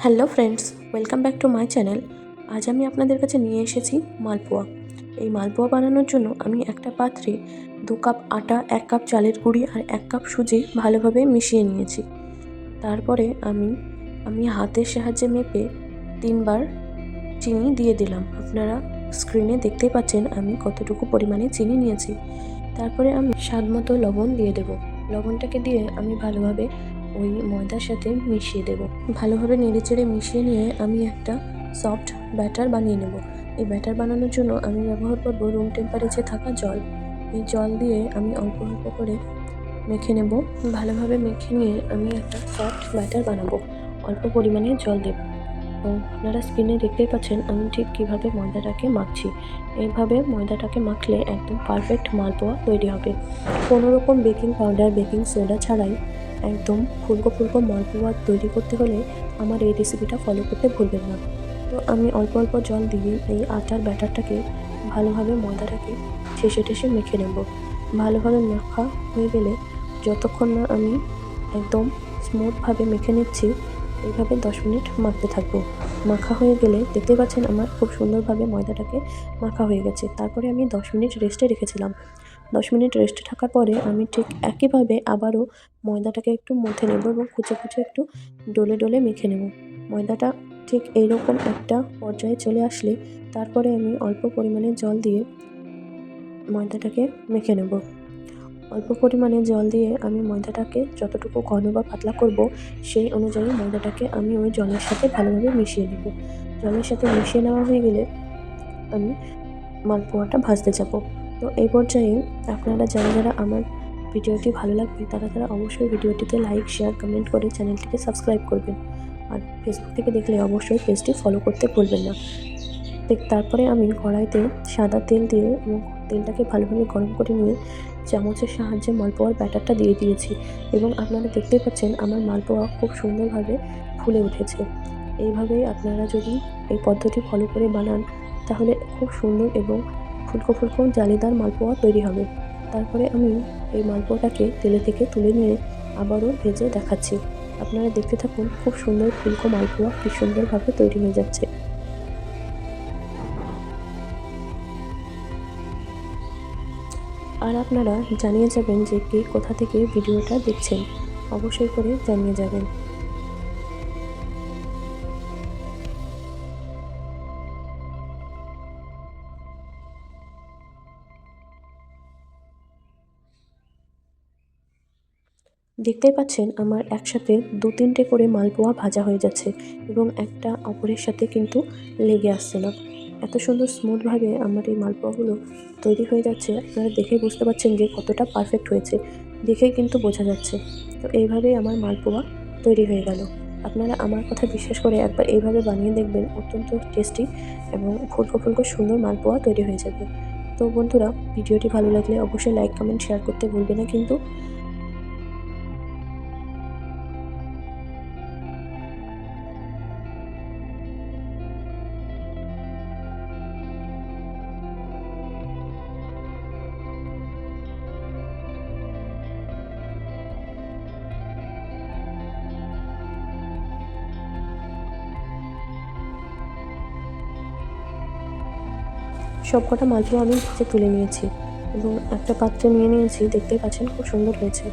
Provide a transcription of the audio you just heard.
Hello friends, welcome back to my channel. আজ আমি আপনাদের কাছে নিয়ে এসেছি মালপোয়া। এই মালপোয়া বানানোর জন্য আমি একটা পাত্রে 2 কাপ আটা, 1 কাপ চালের গুঁড়ি আর 1 কাপ সুজি ভালোভাবে মিশিয়ে নিয়েছি। তারপরে আমি হাতের সাহায্যে মেপে 3 বার চিনি দিয়ে দিলাম। আপনারা স্ক্রিনে দেখতেই পাচ্ছেন আমি কতটুকু পরিমাণে চিনি নিয়েছি। তারপরে আমি স্বাদমতো লবণ দিয়ে দেব। লবণটাকে দিয়ে আমি ভালোভাবে ওই ময়দার সাথে মিশিয়ে দেব। ভালোভাবে নেড়েচেড়ে মিশিয়ে নিয়ে আমি একটা সফট ব্যাটার বানিয়ে নেব। এই ব্যাটার বানানোর জন্য আমি ব্যবহার করব রুম টেম্পারেচারে থাকা জল। এই জল দিয়ে আমি অল্প অল্প করে মেখে নেব। ভালোভাবে মেখে নিয়ে আমি একটা সফট ব্যাটার বানাবো। অল্প পরিমাণে জল দেব। এবং আপনারা স্ক্রিনে দেখতেই পাচ্ছেন আমি ঠিক কীভাবে ময়দাটাকে মাখছি। এইভাবে ময়দাটাকে মাখলে একদম পারফেক্ট মালপোয়া তৈরি হবে। কোনো রকম বেকিং পাউডার, বেকিং সোডা ছাড়াই একদম ফুলকো ফুলকো মালপোয়া তৈরি করতে হলে আমার এই রেসিপিটা ফলো করতে ভুলবেন না। তো আমি অল্প অল্প জল দিয়ে এই আটার ব্যাটারটাকে ভালোভাবে ময়দাটাকে ঠেসে ঠেসে মেখে নেব। ভালোভাবে মাখা হয়ে গেলে যতক্ষণ না আমি একদম স্মুথভাবে মেখে নিচ্ছি, এইভাবে 10 মিনিট মাখতে থাকবো। মাখা হয়ে গেলে দেখতে পাচ্ছেন আমার খুব সুন্দরভাবে ময়দাটাকে মাখা হয়ে গেছে। তারপরে আমি 10 মিনিট রেস্টে রেখেছিলাম। 10 মিনিট রেস্টে থাকার পরে আমি ঠিক একইভাবে আবারও ময়দাটাকে একটু মথে নেব এবং কুচে কুচে একটু ডলে ডলে মেখে নেব। ময়দাটা ঠিক এইরকম একটা পর্যায়ে চলে আসলে তারপরে আমি অল্প পরিমাণে জল দিয়ে ময়দাটাকে মেখে নেব। অল্প পরিমাণে জল দিয়ে আমি ময়দাটাকে যতটুকু ঘন বা পাতলা করব সেই অনুযায়ী ময়দাটাকে আমি ওই জলের সাথে ভালোভাবে মিশিয়ে নেব। জলের সাথে মিশিয়ে নেওয়া হয়ে গেলে আমি মালপোয়াটা ভাজতে যাব। তো এই পর্যায়ে আপনারা যারা যারা আমার ভিডিওটি ভালো লাগবে তারা অবশ্যই ভিডিওটিতে লাইক, শেয়ার, কমেন্ট করে চ্যানেলটিকে সাবস্ক্রাইব করবেন। আর ফেসবুক থেকে দেখলে অবশ্যই পেজটি ফলো করতে ভুলবেন না। তারপরে আমি কড়াইতে সাদা তেল দিয়ে এবং তেলটাকে ভালোভাবে গরম করে নিয়ে চামচের সাহায্যে মালপোয়ার ব্যাটারটা দিয়ে দিয়েছি এবং আপনারা দেখতেই পাচ্ছেন আমার মালপোয়া খুব সুন্দরভাবে ফুলে উঠেছে। এইভাবেই আপনারা যদি এই পদ্ধতি ফলো করে বানান তাহলে খুব সুন্দর এবং ফুলকো ফুলকো জালিদার মালপোয়া তৈরি হবে। তারপরে আমি এই মালপোয়াটাকে তেলে থেকে তুলে নিয়ে আবারও ভেজে দেখাচ্ছি। আপনারা দেখতে থাকুন খুব সুন্দর ফুলকো মালপোয়া কি সুন্দরভাবে তৈরি হয়ে যাচ্ছে। আর আপনারা জানিয়ে যাবেন যে কে কোথা থেকে ভিডিওটা দেখছেন, অবশ্যই করে জানিয়ে যাবেন। দেখতেই পাচ্ছেন আমার একসাথে 2-3টে করে মালপোয়া ভাজা হয়ে যাচ্ছে এবং একটা অপরের সাথে কিন্তু লেগে আসছে না। এত সুন্দর স্মুথভাবে আমার এই মালপোয়াগুলো তৈরি হয়ে যাচ্ছে, আপনারা দেখেই বুঝতে পারছেন যে কতটা পারফেক্ট হয়েছে। দেখেই কিন্তু বোঝা যাচ্ছে। তো এইভাবেই আমার মালপোয়া তৈরি হয়ে গেল। আপনারা আমার কথা বিশ্বাস করে একবার এইভাবে বানিয়ে দেখবেন, অত্যন্ত টেস্টি এবং ফুলকো ফুলকো সুন্দর মালপোয়া তৈরি হয়ে যাবে। তো বন্ধুরা, ভিডিওটি ভালো লাগলে অবশ্যই লাইক, কমেন্ট, শেয়ার করতে ভুলবে না কিন্তু। সবকটা মালপোয়া আমি ভেজে তুলে নিয়েছি এবং একটা পাত্রে নিয়ে নিয়েছি। দেখতেই পাচ্ছেন খুব সুন্দর হয়েছে।